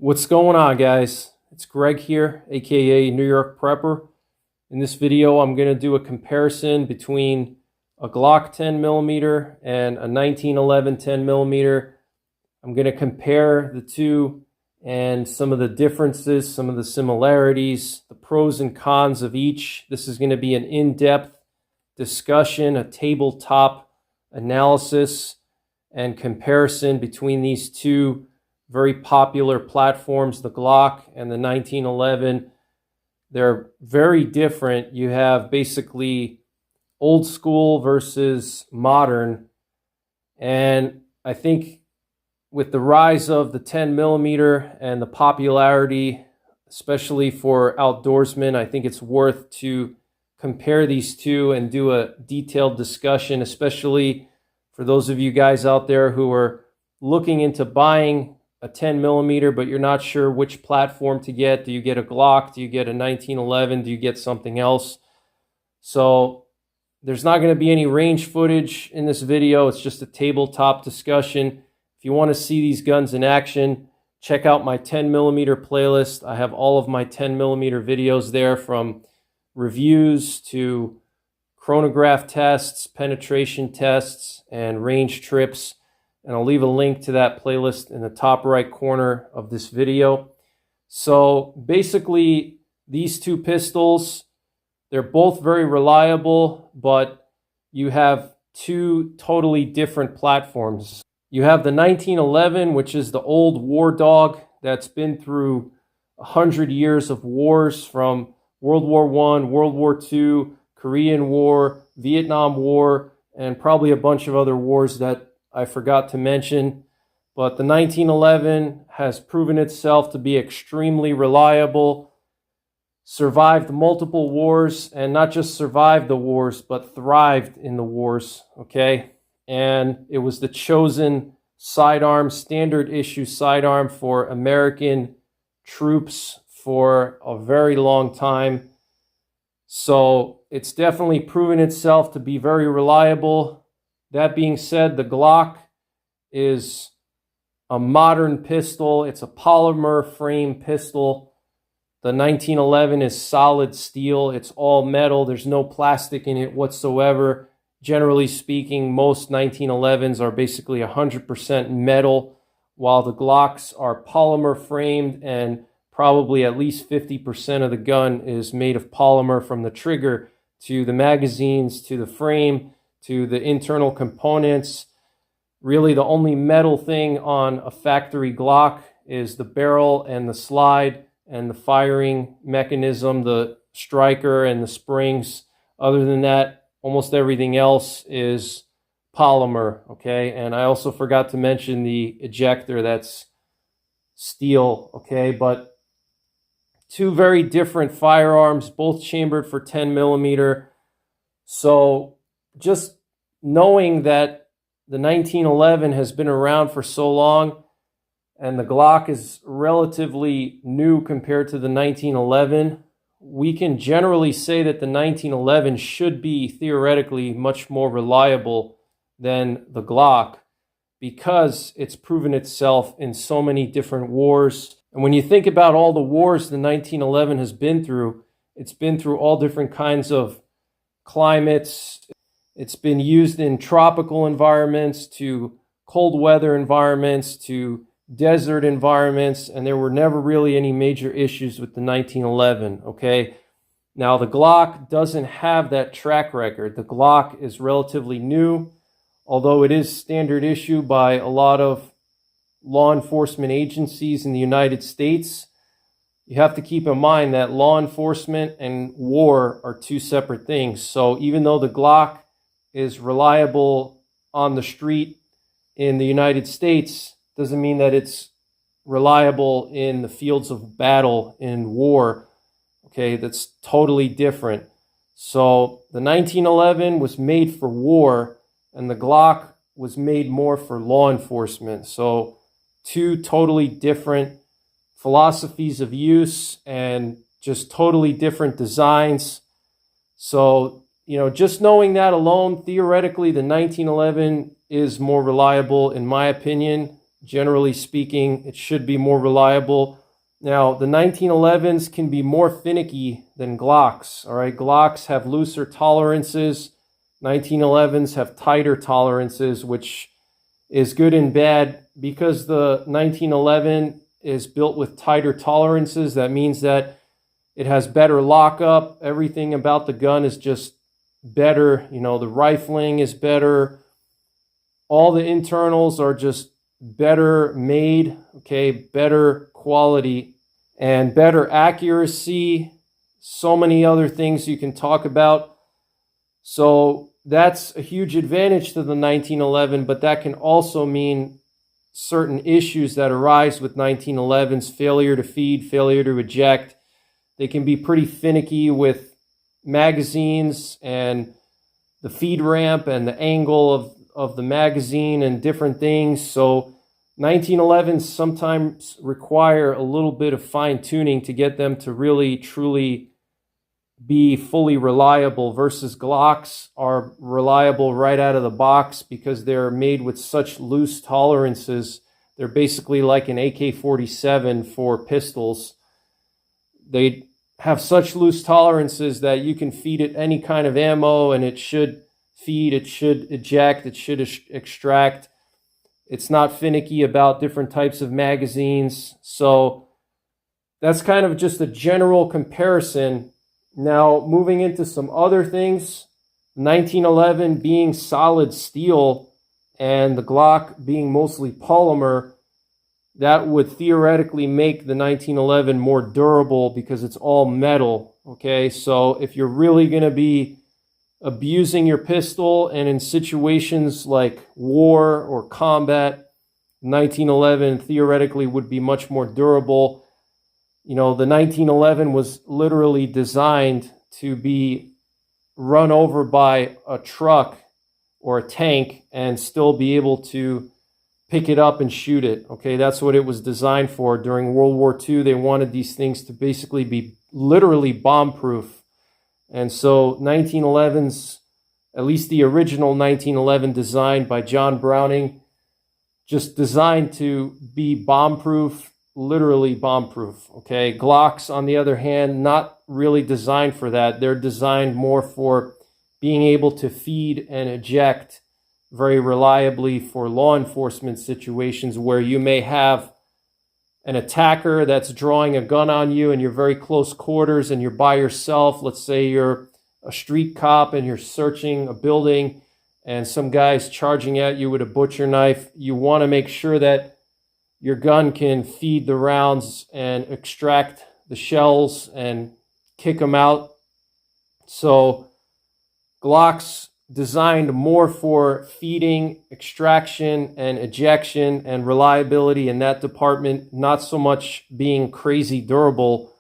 What's going on, guys? It's Greg here, aka NYPrepper. In this video, I'm going to do a comparison between a Glock 10mm and a 1911 10mm. I'm going to compare the two and some of the differences, some of the similarities, the pros and cons of each. This is going to be an in-depth discussion, a tabletop analysis and comparison between these two very popular platforms, the Glock and the 1911. They're very different. You have basically old school versus modern. And I think with the rise of the 10mm and the popularity, especially for outdoorsmen, I think it's worth to compare these two and do a detailed discussion, especially for those of you guys out there who are looking into buying a 10mm, but you're not sure which platform to get. Do you get a Glock? Do you get a 1911? Do you get something else? So there's not going to be any range footage in this video. It's just a tabletop discussion. If you want to see these guns in action, check out my 10mm playlist. I have all of my 10mm videos there, from reviews to chronograph tests, penetration tests, and range trips. And I'll leave a link to that playlist in the top right corner of this video. So basically, these two pistols, they're both very reliable, but you have two totally different platforms. You have the 1911, which is the old war dog that's been through 100 years of wars, from World War I, World War II, Korean War, Vietnam War, and probably a bunch of other wars that I forgot to mention. But the 1911 has proven itself to be extremely reliable, survived multiple wars, and not just survived the wars, but thrived in the wars, okay? And it was the chosen sidearm, standard issue sidearm for American troops for a very long time. So it's definitely proven itself to be very reliable. That being said, the Glock is a modern pistol. It's a polymer frame pistol. The 1911 is solid steel. It's all metal. There's no plastic in it whatsoever. Generally speaking, most 1911s are basically 100% metal, while the Glocks are polymer framed, and probably at least 50% of the gun is made of polymer, from the trigger to the magazines to the frame to the internal components. Really, the only metal thing on a factory Glock is the barrel and the slide and the firing mechanism, the striker and the springs. Other than that, almost everything else is polymer, okay? And I also forgot to mention the ejector, that's steel, okay? But two very different firearms, both chambered for 10mm. So just knowing that the 1911 has been around for so long and the Glock is relatively new compared to the 1911, we can generally say that the 1911 should be theoretically much more reliable than the Glock, because it's proven itself in so many different wars. And when you think about all the wars the 1911 has been through, it's been through all different kinds of climates. It's been used in tropical environments, to cold weather environments, to desert environments, and there were never really any major issues with the 1911, okay? Now, the Glock doesn't have that track record. The Glock is relatively new, although it is standard issue by a lot of law enforcement agencies in the United States. You have to keep in mind that law enforcement and war are two separate things. So even though the Glock is reliable on the street in the United States, doesn't mean that it's reliable in the fields of battle in war. Okay, that's totally different. So the 1911 was made for war, and the Glock was made more for law enforcement. So two totally different philosophies of use and just totally different designs. So, you know, just knowing that alone, theoretically, the 1911 is more reliable, in my opinion, Generally speaking, it should be more reliable. Now, the 1911s can be more finicky than Glocks. All right, Glocks have looser tolerances. 1911s have tighter tolerances, which is good and bad. Because the 1911 is built with tighter tolerances, that means that it has better lockup. Everything about the gun is just better. You know, the rifling is better. All the internals are just better made, okay, better quality and better accuracy. So many other things you can talk about. So that's a huge advantage to the 1911, but that can also mean certain issues that arise with 1911s, failure to feed, failure to eject. They can be pretty finicky with magazines and the feed ramp and the angle of the magazine and different things. So 1911s sometimes require a little bit of fine tuning to get them to really truly be fully reliable, versus Glocks are reliable right out of the box because they're made with such loose tolerances. They're basically like an AK-47 for pistols. They have such loose tolerances that you can feed it any kind of ammo and it should feed, it should eject, it should extract. It's not finicky about different types of magazines. So that's kind of just a general comparison. Now, moving into some other things, 1911 being solid steel and the Glock being mostly polymer, that would theoretically make the 1911 more durable because it's all metal, okay? So if you're really going to be abusing your pistol and in situations like war or combat, 1911 theoretically would be much more durable. You know, the 1911 was literally designed to be run over by a truck or a tank and still be able to pick it up and shoot it. Okay, that's what it was designed for. During World War II, they wanted these things to basically be literally bomb-proof. And so 1911s, at least the original 1911 designed by John Browning, just designed to be bomb-proof, literally bomb-proof, okay? Glocks, on the other hand, not really designed for that. They're designed more for being able to feed and eject very reliably for law enforcement situations where you may have an attacker that's drawing a gun on you and you're very close quarters and you're by yourself. Let's say you're a street cop and you're searching a building and some guy's charging at you with a butcher knife. You want to make sure that your gun can feed the rounds and extract the shells and kick them out. So Glocks designed more for feeding, extraction, and ejection and reliability in that department, not so much being crazy durable,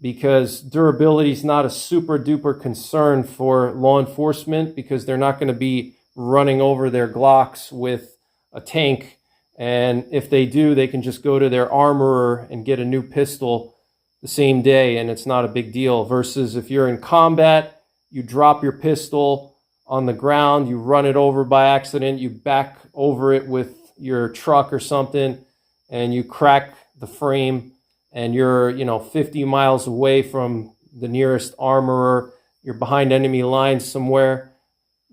because durability is not a super duper concern for law enforcement because they're not going to be running over their Glocks with a tank. And if they do, they can just go to their armorer and get a new pistol the same day, and it's not a big deal. Versus if you're in combat, you drop your pistol on the ground, you run it over by accident, you back over it with your truck or something, and you crack the frame, and you're, 50 miles away from the nearest armorer, you're behind enemy lines somewhere.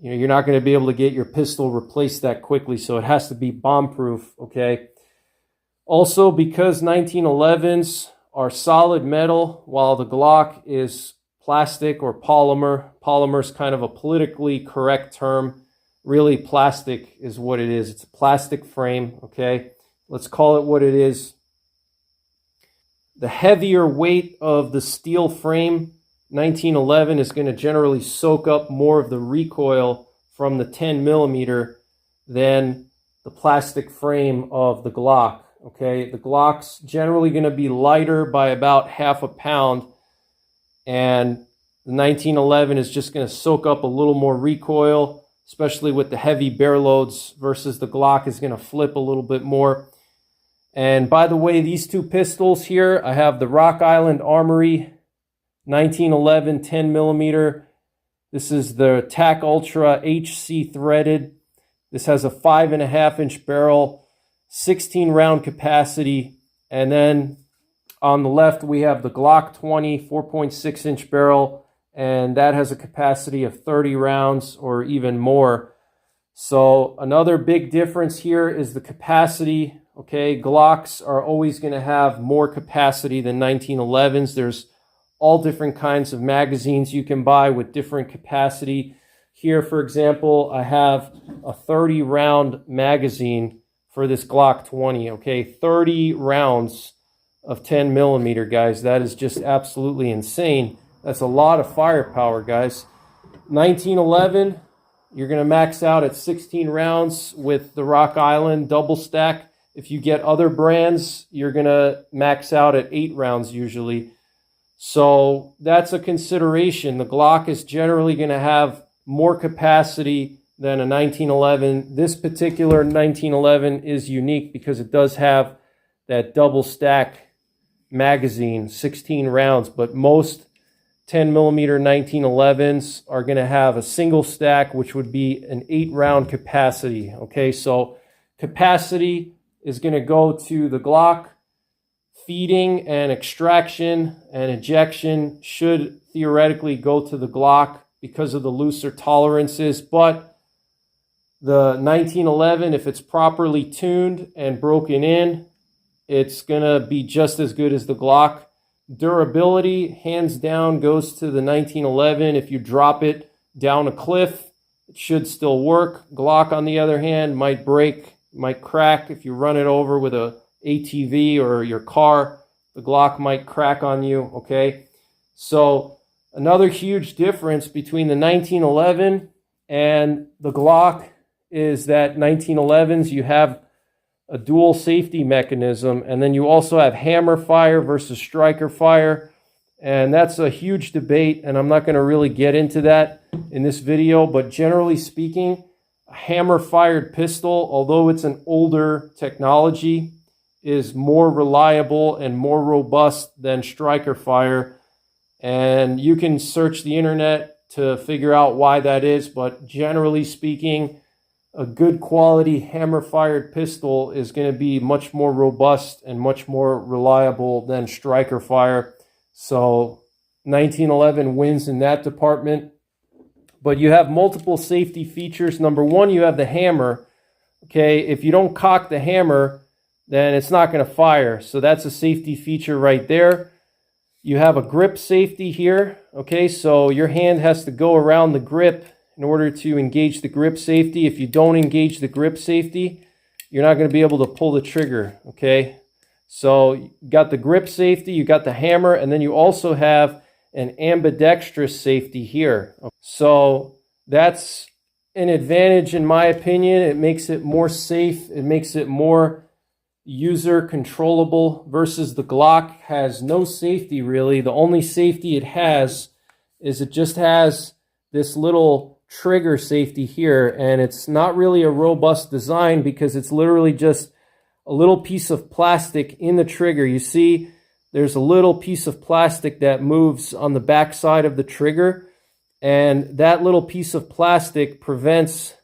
You're not going to be able to get your pistol replaced that quickly, so it has to be bomb-proof, okay? Also, because 1911s are solid metal, while the Glock is plastic or polymer. Polymer is kind of a politically correct term. Really, plastic is what it is. It's a plastic frame, okay? Let's call it what it is. The heavier weight of the steel frame, 1911, is going to generally soak up more of the recoil from the 10 millimeter than the plastic frame of the Glock, okay? The Glock's generally going to be lighter by about half a pound, and the 1911 is just going to soak up a little more recoil, especially with the heavy bear loads, versus the Glock is going to flip a little bit more. And by the way, these two pistols here, I have the Rock Island Armory 1911 10 millimeter. This is the TAC Ultra HC threaded. This has a 5.5-inch barrel. 16 round capacity. And then on the left, we have the Glock 20 4.6 inch barrel, and that has a capacity of 30 rounds or even more. So another big difference here is the capacity. Okay, Glocks are always going to have more capacity than 1911s. There's all different kinds of magazines you can buy with different capacity. Here, for example, I have a 30 round magazine for this Glock 20. Okay, 30 rounds of 10 millimeter, guys. That is just absolutely insane. That's a lot of firepower, guys. 1911, you're going to max out at 16 rounds with the Rock Island double stack. If you get other brands, you're going to max out at 8 rounds usually. So that's a consideration. The Glock is generally going to have more capacity than a 1911. This particular 1911 is unique because it does have that double stack magazine, 16 rounds, but most 10 millimeter 1911s are going to have a single stack, which would be an 8 round capacity. Okay, so capacity is going to go to the Glock. Feeding and extraction and ejection should theoretically go to the Glock because of the looser tolerances, but the 1911, if it's properly tuned and broken in, it's going to be just as good as the Glock. Durability, hands down, goes to the 1911. If you drop it down a cliff, it should still work. Glock, on the other hand, might break, might crack. If you run it over with a ATV or your car, the Glock might crack on you, okay? So another huge difference between the 1911 and the Glock is that 1911s, you have a dual safety mechanism, and then you also have hammer fire versus striker fire, and that's a huge debate, and I'm not going to really get into that in this video, but generally speaking, a hammer fired pistol, although it's an older technology, is more reliable and more robust than striker fire, and you can search the internet to figure out why that is, but generally speaking, a good quality hammer fired pistol is going to be much more robust and much more reliable than striker fire. So 1911 wins in that department. But you have multiple safety features. Number one, you have the hammer. Okay, if you don't cock the hammer, then it's not going to fire. So that's a safety feature right there. You have a grip safety here. Okay, so your hand has to go around the grip in order to engage the grip safety. If you don't engage the grip safety, you're not going to be able to pull the trigger, okay? So you got the grip safety, you got the hammer, and then you also have an ambidextrous safety here. So that's an advantage in my opinion. It makes it more safe. It makes it more user controllable versus the Glock has no safety really. The only safety it has is it just has this little trigger safety here, and it's not really a robust design because it's literally just a little piece of plastic in the trigger. You see there's a little piece of plastic that moves on the back side of the trigger, and that little piece of plastic prevents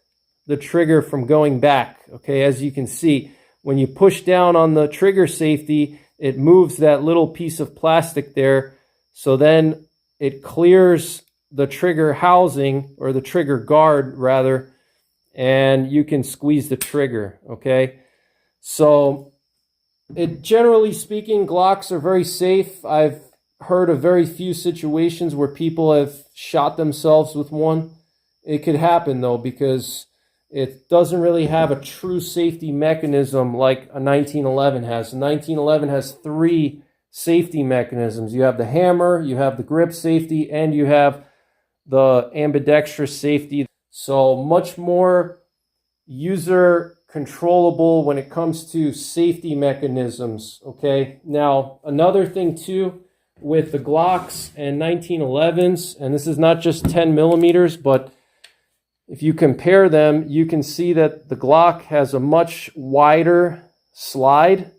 the trigger from going back. Okay, as you can see, when you push down on the trigger safety, it moves that little piece of plastic there, so then it clears the trigger housing, or the trigger guard rather, and you can squeeze the trigger, okay? So generally speaking, Glocks are very safe. I've heard of very few situations where people have shot themselves with one. It could happen though, because it doesn't really have a true safety mechanism like a 1911 has. A 1911 has 3 safety mechanisms. You have the hammer, you have the grip safety, and you have the ambidextrous safety. So much more user controllable when it comes to safety mechanisms, okay? Now, another thing too with the Glocks and 1911s, and this is not just 10 millimeters, but if you compare them, you can see that the Glock has a much wider slide,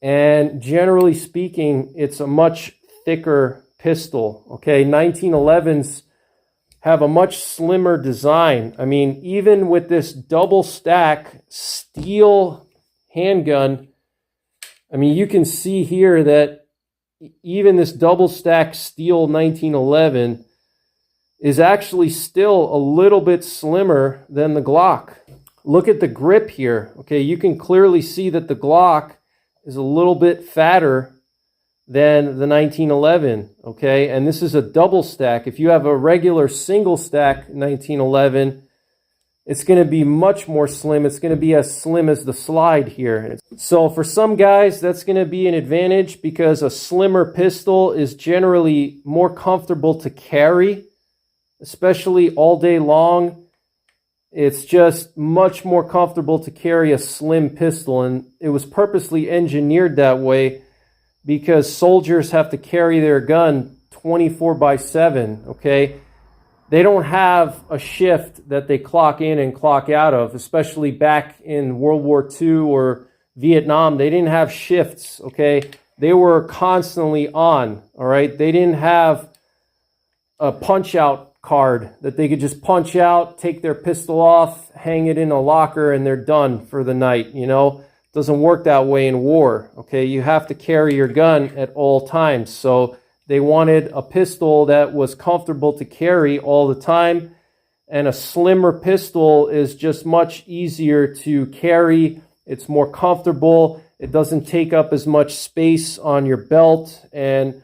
and generally speaking, it's a much thicker pistol, okay? 1911s have a much slimmer design. I mean, even with this double stack steel handgun, I mean, you can see here that even this double stack steel 1911 is actually still a little bit slimmer than the Glock. Look at the grip here. Okay, you can clearly see that the Glock is a little bit fatter than the 1911, okay? And this is a double stack. If you have a regular single stack 1911, it's going to be much more slim. It's going to be as slim as the slide here. So for some guys, that's going to be an advantage because a slimmer pistol is generally more comfortable to carry, especially all day long. It's just much more comfortable to carry a slim pistol, and it was purposely engineered that way because soldiers have to carry their gun 24/7, okay? They don't have a shift that they clock in and clock out of, especially back in World War II or Vietnam. They didn't have shifts, okay? They were constantly on, all right? They didn't have a punch-out card that they could just punch out, take their pistol off, hang it in a locker, and they're done for the night, you know? It doesn't work that way in war, okay? You have to carry your gun at all times. So they wanted a pistol that was comfortable to carry all the time, and a slimmer pistol is just much easier to carry. It's more comfortable. It doesn't take up as much space on your belt and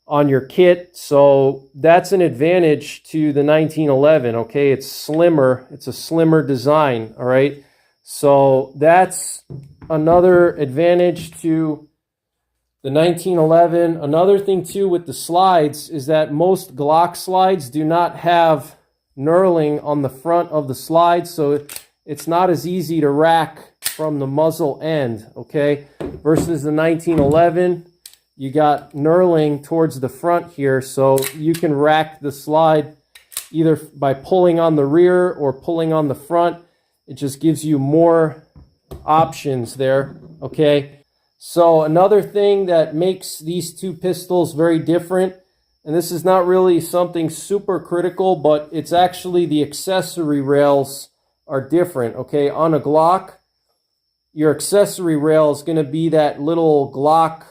on your kit. So that's an advantage to the 1911, okay? It's slimmer. It's a slimmer design, all right? So that's another advantage to the 1911. Another thing too with the slides is that most Glock slides do not have knurling on the front of the slide, so it's not as easy to rack from the muzzle end, okay? Versus the 1911, you got knurling towards the front here, so you can rack the slide either by pulling on the rear or pulling on the front. It just gives you more options there, okay? So another thing that makes these two pistols very different, and this is not really something super critical, but it's actually the accessory rails are different, okay? On a Glock, your accessory rail is going to be that little Glock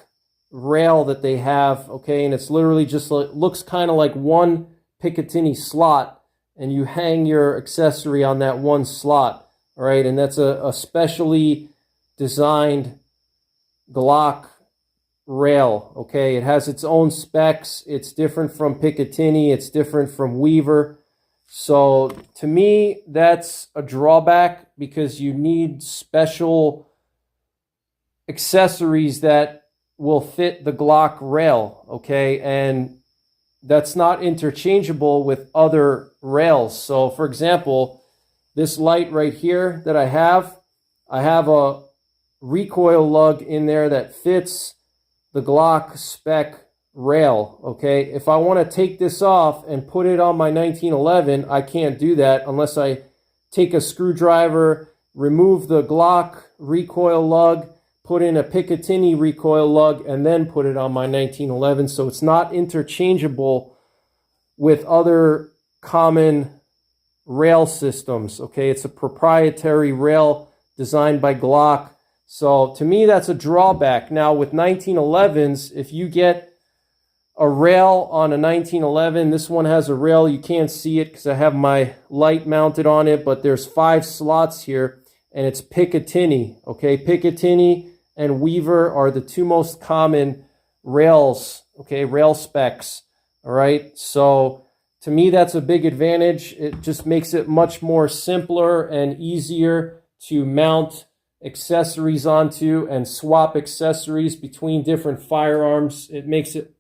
rail that they have, okay? And it's literally just looks kind of like one Picatinny slot, and you hang your accessory on that one slot, all right? And that's a specially designed Glock rail, okay? It has its own specs. It's different from Picatinny. It's different from Weaver. So to me, that's a drawback because you need special accessories that will fit the Glock rail, okay? And that's not interchangeable with other rails. So for example, this light right here that I have a recoil lug in there that fits the Glock spec rail, okay? If I want to take this off and put it on my 1911, I can't do that unless I take a screwdriver, remove the Glock recoil lug, put in a Picatinny recoil lug, and then put it on my 1911. So it's not interchangeable with other common rail systems, okay? It's a proprietary rail designed by Glock. So to me, that's a drawback. Now with 1911s, if you get a rail on a 1911, this one has a rail. You can't see it because I have my light mounted on it, but there's 5 slots here, and it's Picatinny, okay? Picatinny and Weaver are the two most common rails, okay? Rail specs, all right? So to me, that's a big advantage. It just makes it much more simpler and easier to mount accessories onto and swap accessories between different firearms. It makes it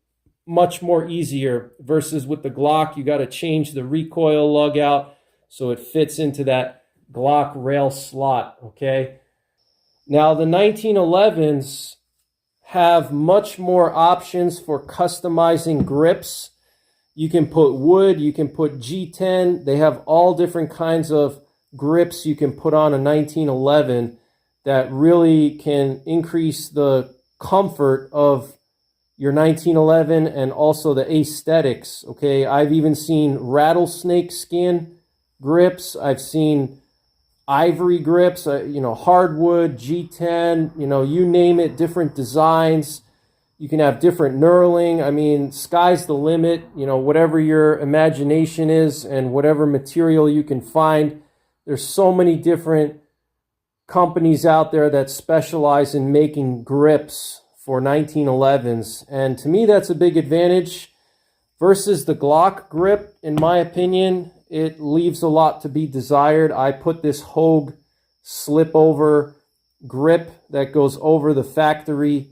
much more easier versus with the Glock, you got to change the recoil lug out so it fits into that Glock rail slot, okay? Now the 1911s have much more options for customizing grips. You can put wood, you can put G10. They have all different kinds of grips you can put on a 1911 that really can increase the comfort of your 1911 and also the aesthetics, okay? I've even seen rattlesnake skin grips. I've seen ivory grips, you know, hardwood, G10, you know, you name it, different designs. You can have different knurling. I mean, sky's the limit, you know, whatever your imagination is and whatever material you can find. There's so many different companies out there that specialize in making grips for 1911s. And to me, that's a big advantage versus the Glock grip. In my opinion, it leaves a lot to be desired. I put this Hogue slip over grip that goes over the factory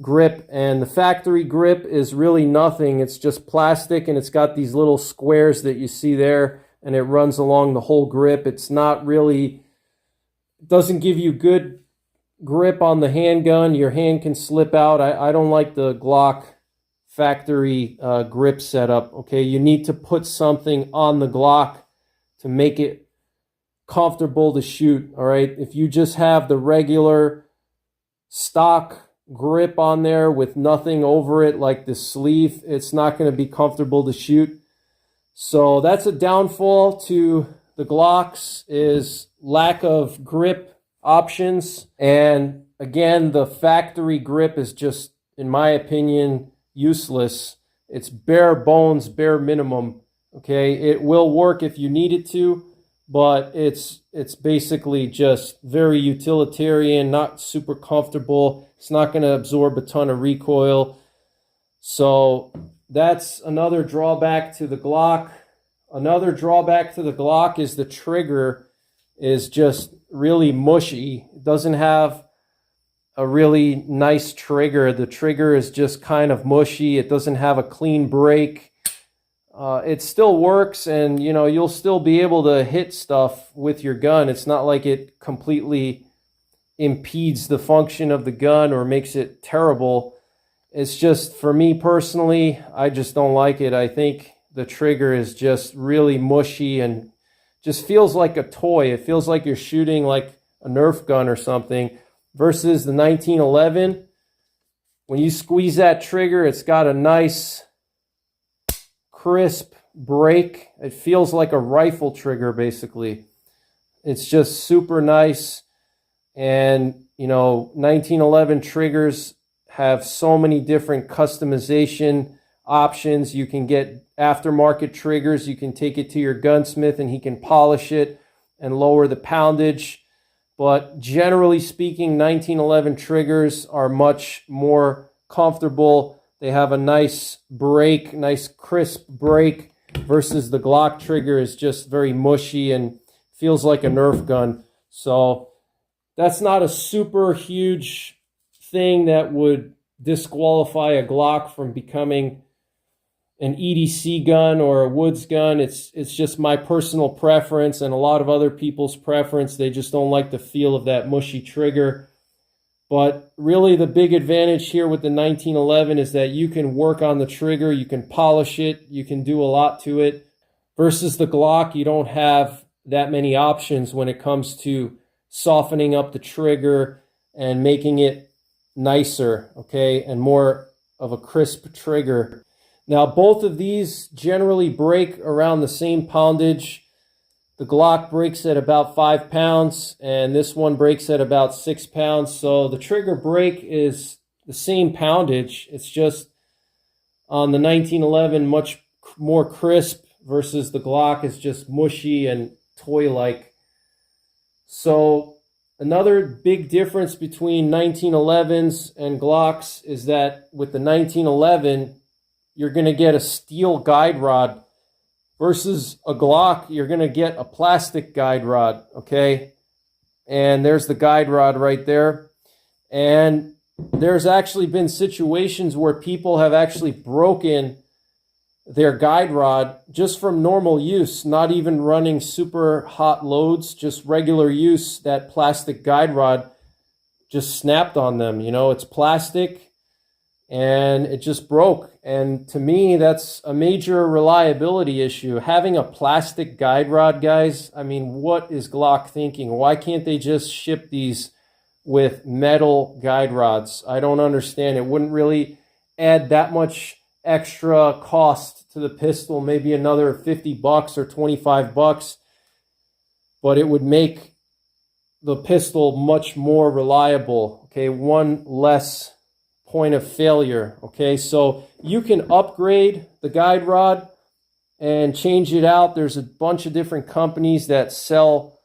grip, and the factory grip is really nothing. It's just plastic, and it's got these little squares that you see there, and it runs along the whole grip. It's not really, it doesn't give you good grip on the handgun. Your hand can slip out. I don't like the Glock factory grip setup. Okay, you need to put something on the Glock to make it comfortable to shoot. All right, if you just have the regular stock grip on there with nothing over it like the sleeve, it's not going to be comfortable to shoot. So that's a downfall to the Glocks, is lack of grip options. And again, the factory grip is just, in my opinion, useless. It's bare bones, bare minimum. Okay, it will work if you need it to, but it's basically just very utilitarian, not super comfortable. It's not going to absorb a ton of recoil. So that's another drawback to the Glock. Another drawback to the Glock is the trigger is just really mushy. It doesn't have a really nice trigger. The trigger is just kind of mushy. It doesn't have a clean break. It still works, and you know, you'll still be able to hit stuff with your gun. It's not like it completely impedes the function of the gun or makes it terrible. It's just, for me personally, I just don't like it. I think the trigger is just really mushy and just feels like a toy. It feels like you're shooting like a Nerf gun or something, versus the 1911. When you squeeze that trigger, it's got a nice crisp break. It feels like a rifle trigger, basically. It's just super nice. And, you know, 1911 triggers have so many different customization options. You can get aftermarket triggers. You can take it to your gunsmith and he can polish it and lower the poundage. But generally speaking, 1911 triggers are much more comfortable. They have a nice break, nice crisp break, versus the Glock trigger is just very mushy and feels like a Nerf gun. So that's not a super huge thing that would disqualify a Glock from becoming an EDC gun or a Woods gun. It's just my personal preference and a lot of other people's preference. They just don't like the feel of that mushy trigger. But really the big advantage here with the 1911 is that you can work on the trigger, you can polish it, you can do a lot to it. Versus the Glock, you don't have that many options when it comes to softening up the trigger and making it nicer, okay, and more of a crisp trigger. Now, both of these generally break around the same poundage. The Glock breaks at about 5 pounds, and this one breaks at about 6 pounds. So the trigger break is the same poundage. It's just on the 1911 much more crisp, versus the Glock is just mushy and toy-like. So another big difference between 1911s and Glocks is that with the 1911, you're going to get a steel guide rod, versus a Glock, you're going to get a plastic guide rod, okay? And there's the guide rod right there. And there's actually been situations where people have actually broken their guide rod just from normal use, not even running super hot loads, just regular use. That plastic guide rod just snapped on them. You know, it's plastic and it just broke. And to me, that's a major reliability issue. Having a plastic guide rod, guys, I mean, what is Glock thinking? Why can't they just ship these with metal guide rods? I don't understand. It wouldn't really add that much extra cost to the pistol, maybe another $50 or $25, but it would make the pistol much more reliable. Okay, one less point of failure. Okay, so you can upgrade the guide rod and change it out. There's a bunch of different companies that sell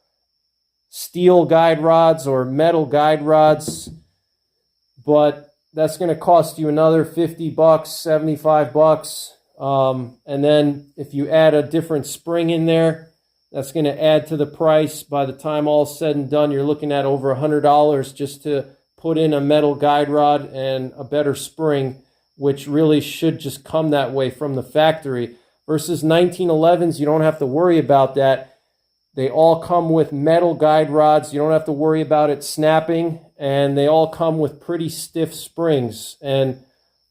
steel guide rods or metal guide rods, but that's going to cost you another 50 bucks, 75 bucks. And then if you add a different spring in there, that's going to add to the price. By the time all is said and done, you're looking at over $100 just to put in a metal guide rod and a better spring, which really should just come that way from the factory. Versus 1911s, you don't have to worry about that. They all come with metal guide rods. You don't have to worry about it snapping, and they all come with pretty stiff springs. And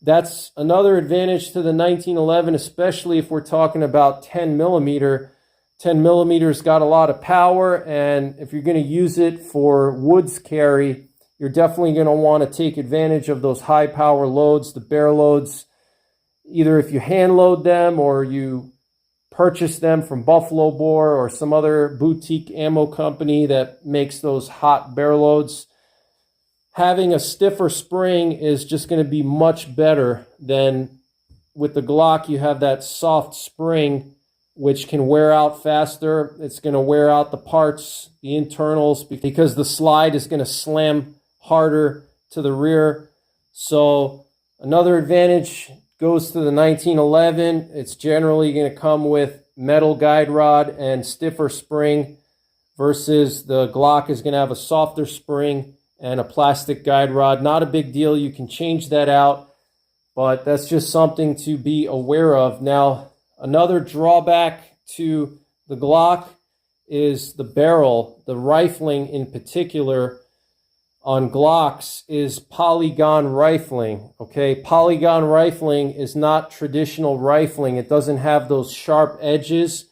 that's another advantage to the 1911, especially if we're talking about 10 millimeter. 10 millimeters got a lot of power, and if you're going to use it for woods carry, you're definitely going to want to take advantage of those high power loads, the bear loads, either if you hand load them or you purchase them from Buffalo Bore or some other boutique ammo company that makes those hot bear loads. Having a stiffer spring is just going to be much better than with the Glock. You have that soft spring which can wear out faster. It's going to wear out the parts, the internals, because the slide is going to slam harder to the rear. So another advantage goes to the 1911. It's generally going to come with metal guide rod and stiffer spring, versus the Glock is going to have a softer spring and a plastic guide rod. Not a big deal. You can change that out, but that's just something to be aware of. Now, another drawback to the Glock is the barrel. The rifling in particular on Glocks is polygon rifling. Okay, polygon rifling is not traditional rifling. It doesn't have those sharp edges.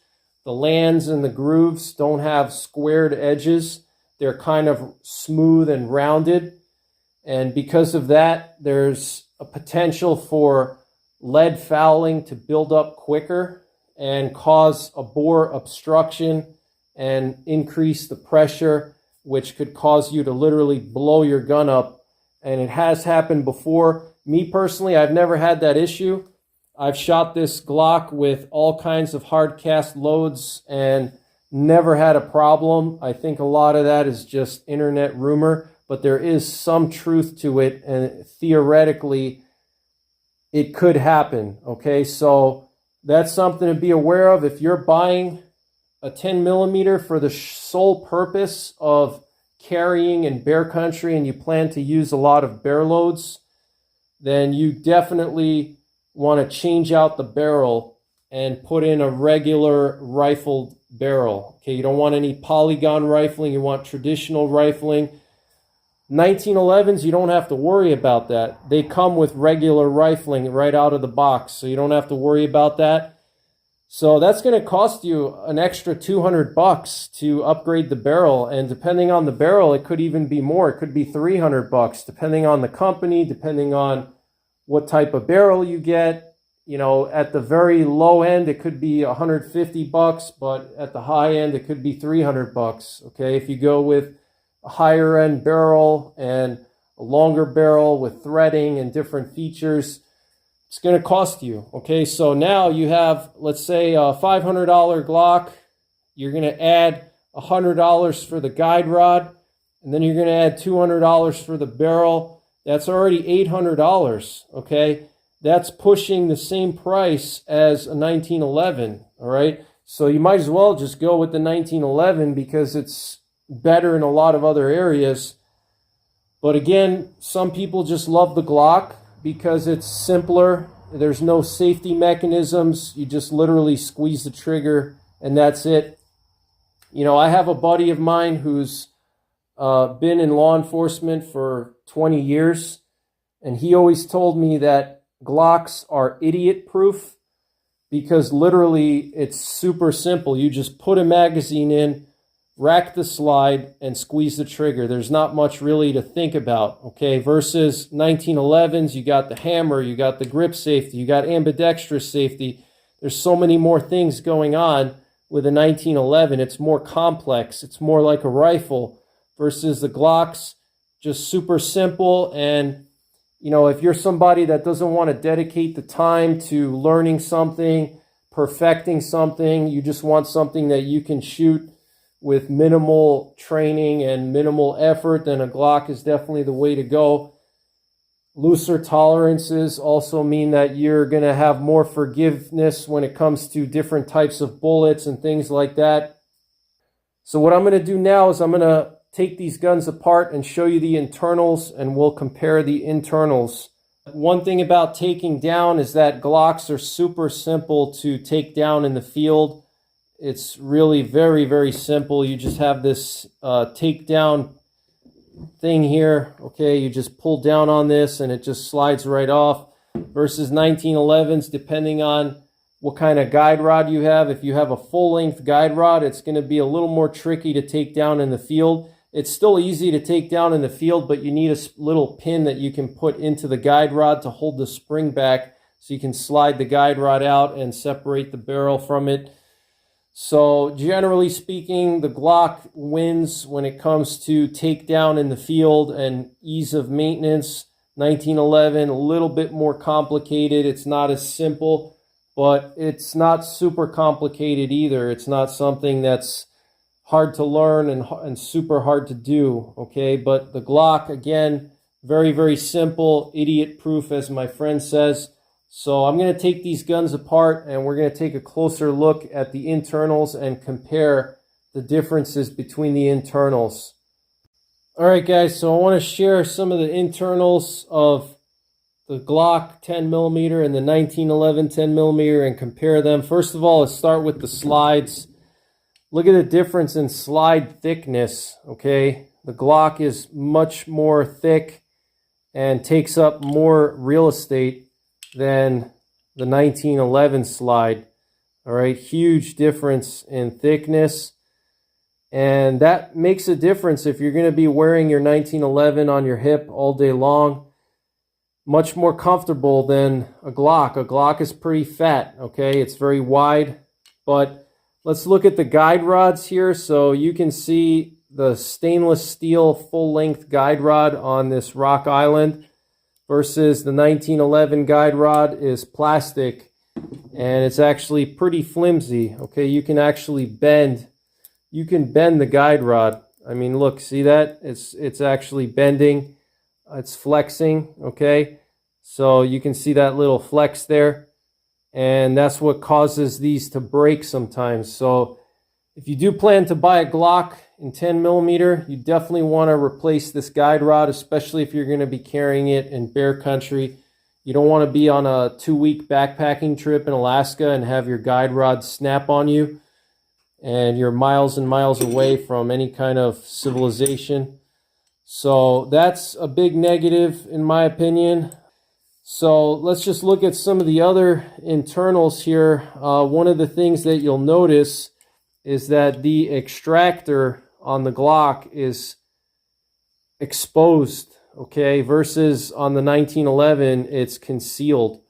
The lands and the grooves don't have squared edges. They're kind of smooth and rounded. And because of that, there's a potential for lead fouling to build up quicker and cause a bore obstruction and increase the pressure, which could cause you to literally blow your gun up. And it has happened before. Me personally, I've never had that issue. I've shot this Glock with all kinds of hard cast loads and never had a problem. I think a lot of that is just internet rumor, but there is some truth to it, and theoretically it could happen. Okay, so that's something to be aware of. If you're buying a 10 millimeter for the sole purpose of carrying in bear country and you plan to use a lot of bear loads, then you definitely want to change out the barrel and put in a regular rifled barrel. Okay, you don't want any polygon rifling. You want traditional rifling. 1911s, you don't have to worry about that. They come with regular rifling right out of the box, so you don't have to worry about that. So that's going to cost you an extra 200 bucks to upgrade the barrel, and depending on the barrel, it could even be more. It could be 300 bucks, depending on the company, depending on what type of barrel you get. You know, at the very low end, it could be 150 bucks, but at the high end, it could be 300 bucks. Okay, if you go with a higher end barrel and a longer barrel with threading and different features, it's going to cost you. Okay, so now you have, let's say, a $500 Glock. You're going to add $100 for the guide rod, and then you're going to add $200 for the barrel. That's already $800. Okay, that's pushing the same price as a 1911. All right, so you might as well just go with the 1911 because it's better in a lot of other areas. But again, some people just love the Glock because it's simpler. There's no safety mechanisms. You just literally squeeze the trigger and that's it. You know, I have a buddy of mine who's been in law enforcement for 20 years, and he always told me that Glocks are idiot proof because literally it's super simple. You just put a magazine in, rack the slide, and squeeze the trigger. There's not much really to think about, okay? Versus 1911s, you got the hammer, you got the grip safety, you got ambidextrous safety. There's so many more things going on with a 1911. It's more complex. It's more like a rifle. versus the Glocks. Just super simple. And you know, if you're somebody that doesn't want to dedicate the time to learning something, perfecting something, you just want something that you can shoot with minimal training and minimal effort, then a Glock is definitely the way to go. Looser tolerances also mean that you're going to have more forgiveness when it comes to different types of bullets and things like that. So what I'm going to do now is I'm going to take these guns apart and show you the internals, and we'll compare the internals. One thing about taking down is that Glocks are super simple to take down in the field. It's really very, very simple. You just have this takedown thing here. Okay, you just pull down on this and it just slides right off. Versus 1911s, depending on what kind of guide rod you have. If you have a full-length guide rod, it's going to be a little more tricky to take down in the field. It's still easy to take down in the field, but you need a little pin that you can put into the guide rod to hold the spring back so you can slide the guide rod out and separate the barrel from it. So generally speaking, the Glock wins when it comes to takedown in the field and ease of maintenance. 1911, a little bit more complicated. It's not as simple, but it's not super complicated either. It's not something that's hard to learn and super hard to do, okay? But the Glock, again, very, very simple, idiot-proof, as my friend says. So I'm going to take these guns apart and we're going to take a closer look at the internals and compare the differences between the internals. All right, guys, so I want to share some of the internals of the Glock 10mm and the 1911 10mm and compare them. First of all, let's start with the slides. Look at the difference in slide thickness, okay? The Glock is much more thick and takes up more real estate than the 1911 slide. All right, huge difference in thickness. And that makes a difference if you're going to be wearing your 1911 on your hip all day long. Much more comfortable than a Glock. A Glock is pretty fat, okay? It's very wide. But let's look at the guide rods here. So you can see the stainless steel full-length guide rod on this Rock Island versus the 1911 guide rod is plastic, and it's actually pretty flimsy. Okay, you can actually bend. You can bend the guide rod. I mean, look, see that? It's actually bending. It's flexing. Okay, so you can see that little flex there, and that's what causes these to break sometimes. So if you do plan to buy a Glock in 10mm, you definitely want to replace this guide rod, especially if you're going to be carrying it in bear country. You don't want to be on a 2-week backpacking trip in Alaska and have your guide rod snap on you and you're miles and miles away from any kind of civilization. So that's a big negative in my opinion. So let's just look at some of the other internals here. One of the things that you'll notice is that the extractor on the Glock is exposed, okay, versus on the 1911 it's concealed.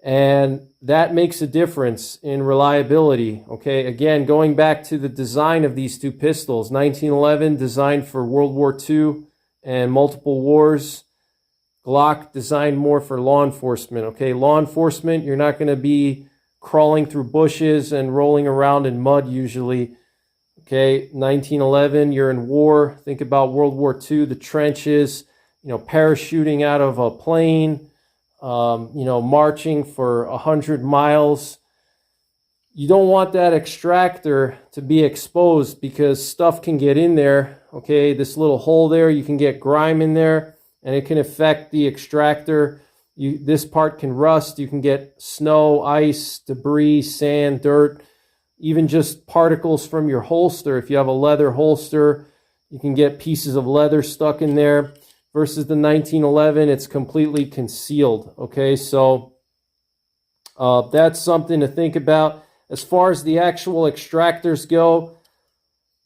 And that makes a difference in reliability, okay? Again, going back to the design of these two pistols, 1911 designed for World War II and multiple wars. Glock designed more for law enforcement, okay? Law enforcement, you're not going to be crawling through bushes and rolling around in mud usually. Okay, 1911, you're in war. Think about World War II, the trenches, you know, parachuting out of a plane, you know, marching for 100 miles. You don't want that extractor to be exposed because stuff can get in there. Okay, this little hole there, you can get grime in there and it can affect the extractor. This part can rust. You can get snow, ice, debris, sand, dirt, even just particles from your holster. If you have a leather holster, you can get pieces of leather stuck in there. Versus the 1911, it's completely concealed. Okay, so that's something to think about. As far as the actual extractors go,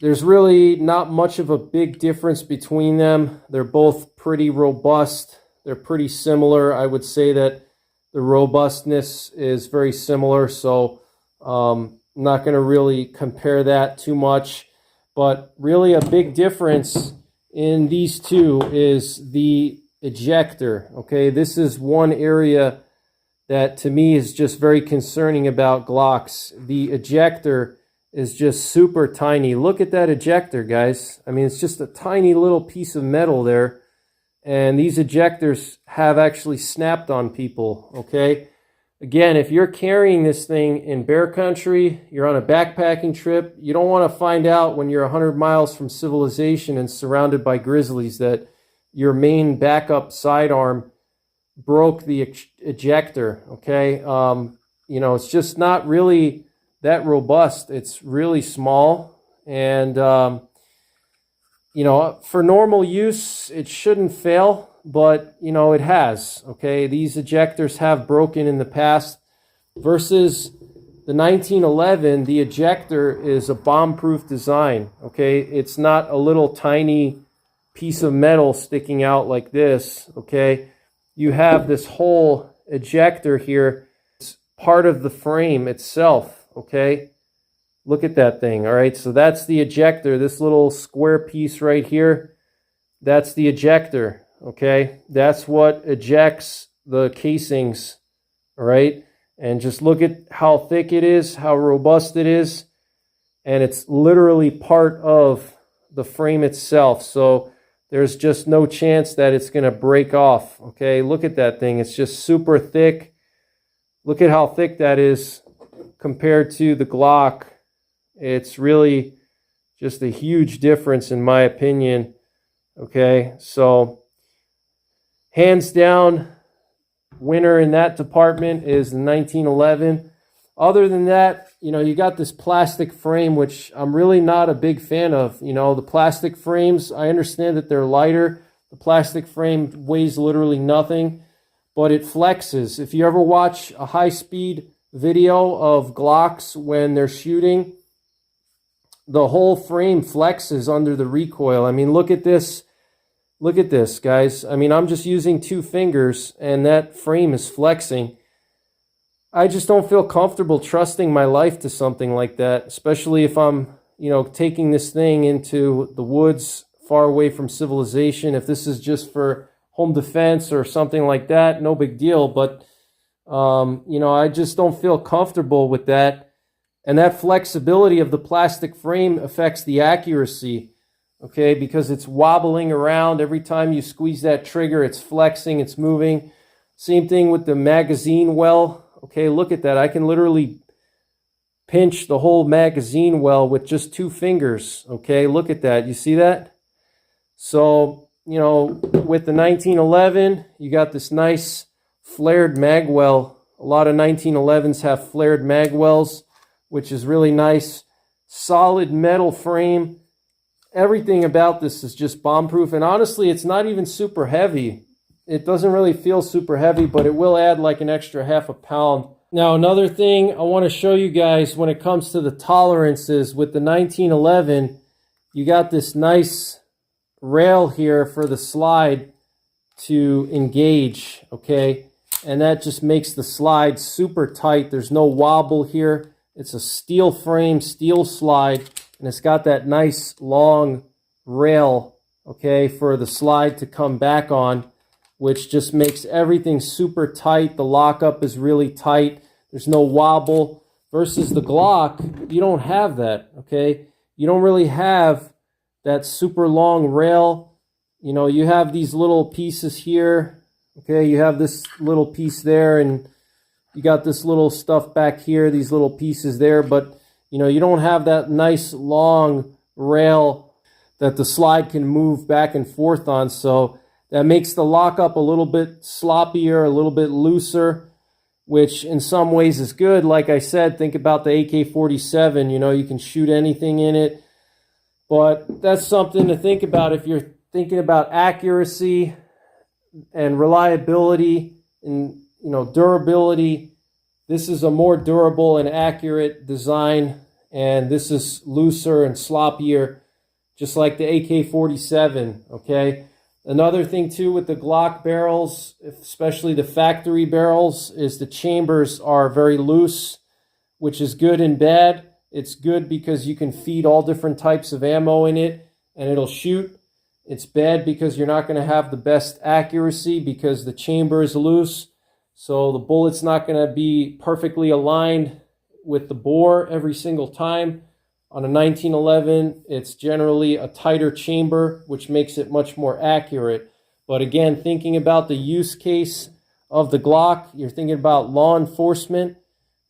there's really not much of a big difference between them. They're both pretty robust. They're pretty similar. I would say that the robustness is very similar, so I'm not going to really compare that too much. But really a big difference in these two is the ejector. Okay, this is one area that to me is just very concerning about Glocks. The ejector is just super tiny. Look at that ejector, guys. I mean, it's just a tiny little piece of metal there. And these ejectors have actually snapped on people, okay? Again, if you're carrying this thing in bear country, you're on a backpacking trip, you don't want to find out when you're 100 miles from civilization and surrounded by grizzlies that your main backup sidearm broke the ejector, okay? You know, it's just not really that robust. It's really small, and you know, for normal use it shouldn't fail, but you know, it has. Okay, these ejectors have broken in the past. Versus the 1911, the ejector is a bomb-proof design. Okay, it's not a little tiny piece of metal sticking out like this. Okay, you have this whole ejector here. It's part of the frame itself. Okay, look at that thing. All right, so that's the ejector. This little square piece right here, that's the ejector. Okay, that's what ejects the casings. All right, and just look at how thick it is, how robust it is, and it's literally part of the frame itself. So there's just no chance that it's going to break off. Okay, look at that thing. It's just super thick. Look at how thick that is compared to the Glock. It's really just a huge difference in my opinion. Okay, so hands down, winner in that department is the 1911. Other than that, you know, you got this plastic frame, which I'm really not a big fan of. You know, the plastic frames, I understand that they're lighter. The plastic frame weighs literally nothing, but it flexes. If you ever watch a high-speed video of Glocks when they're shooting, the whole frame flexes under the recoil. I mean, look at this. Look at this, guys. I mean, I'm just using 2 fingers and that frame is flexing. I just don't feel comfortable trusting my life to something like that, especially if I'm, you know, taking this thing into the woods far away from civilization. If this is just for home defense or something like that, no big deal. But you know, I just don't feel comfortable with that. And that flexibility of the plastic frame affects the accuracy, okay, because it's wobbling around. Every time you squeeze that trigger, it's flexing, it's moving. Same thing with the magazine well. Okay, look at that. I can literally pinch the whole magazine well with just 2 fingers. Okay, look at that. You see that? So, you know, with the 1911, you got this nice flared mag well. A lot of 1911s have flared mag wells, which is really nice. Solid metal frame. Everything about this is just bomb-proof. And honestly, it's not even super heavy. It doesn't really feel super heavy, but it will add like an extra ½ a pound. Now, another thing I want to show you guys when it comes to the tolerances with the 1911, you got this nice rail here for the slide to engage, okay? And that just makes the slide super tight. There's no wobble here. It's a steel frame, steel slide, and it's got that nice long rail, okay, for the slide to come back on, which just makes everything super tight. The lockup is really tight. There's no wobble. Versus the Glock, you don't have that, okay? You don't really have that super long rail. You know, you have these little pieces here, okay? You have this little piece there, and you got this little stuff back here, these little pieces there, but, you know, you don't have that nice long rail that the slide can move back and forth on, so that makes the lockup a little bit sloppier, a little bit looser, which in some ways is good. Like I said, think about the AK-47. You know, you can shoot anything in it. But that's something to think about if you're thinking about accuracy and reliability and, you know, durability. This is a more durable and accurate design, and this is looser and sloppier, just like the AK-47, okay? Another thing too with the Glock barrels, especially the factory barrels, is the chambers are very loose, which is good and bad. It's good because you can feed all different types of ammo in it and it'll shoot. It's bad because you're not going to have the best accuracy because the chamber is loose. So the bullet's not going to be perfectly aligned with the bore every single time. On a 1911, it's generally a tighter chamber, which makes it much more accurate. But again, thinking about the use case of the Glock, you're thinking about law enforcement.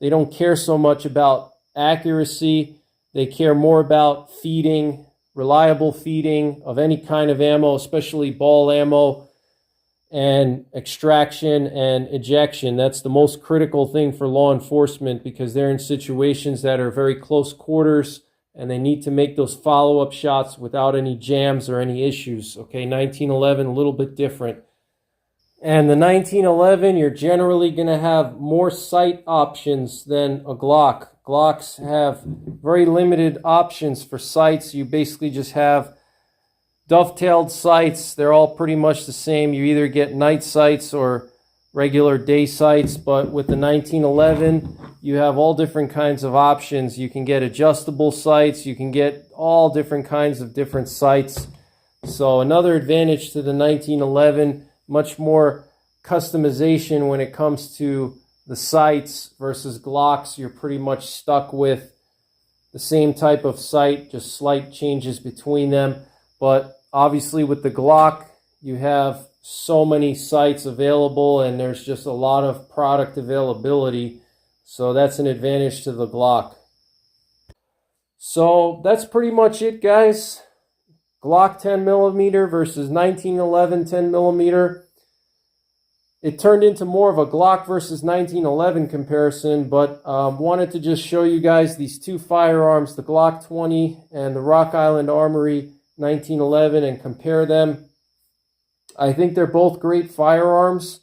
They don't care so much about accuracy. They care more about feeding, reliable feeding of any kind of ammo, especially ball ammo, and extraction and ejection. That's the most critical thing for law enforcement because they're in situations that are very close quarters and they need to make those follow-up shots without any jams or any issues. Okay, 1911, a little bit different. And the 1911, you're generally going to have more sight options than a Glock. Glocks have very limited options for sights. You basically just have dovetailed sights. They're all pretty much the same. You either get night sights or regular day sights, but with the 1911, you have all different kinds of options. You can get adjustable sights. You can get all different kinds of different sights. So another advantage to the 1911, much more customization when it comes to the sights versus Glocks. You're pretty much stuck with the same type of sight, just slight changes between them. But obviously with the Glock, you have so many sights available and there's just a lot of product availability. So that's an advantage to the Glock. So that's pretty much it, guys. Glock 10mm versus 1911 10mm. It turned into more of a Glock versus 1911 comparison, but wanted to just show you guys these two firearms, the Glock 20 and the Rock Island Armory 1911, and compare them. I think they're both great firearms,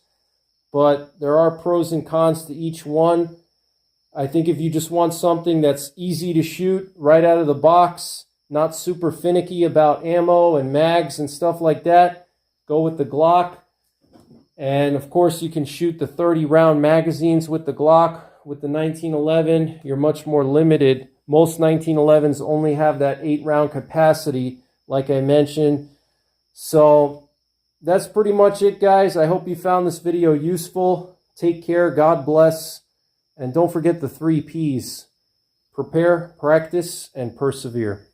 but there are pros and cons to each one. I think if you just want something that's easy to shoot right out of the box, not super finicky about ammo and mags and stuff like that, go with the Glock. And of course, you can shoot the 30-round magazines with the Glock. With the 1911, you're much more limited. Most 1911s only have that 8-round capacity, like I mentioned. So that's pretty much it, guys. I hope you found this video useful. Take care, God bless, and don't forget the 3 Ps. Prepare, practice, and persevere.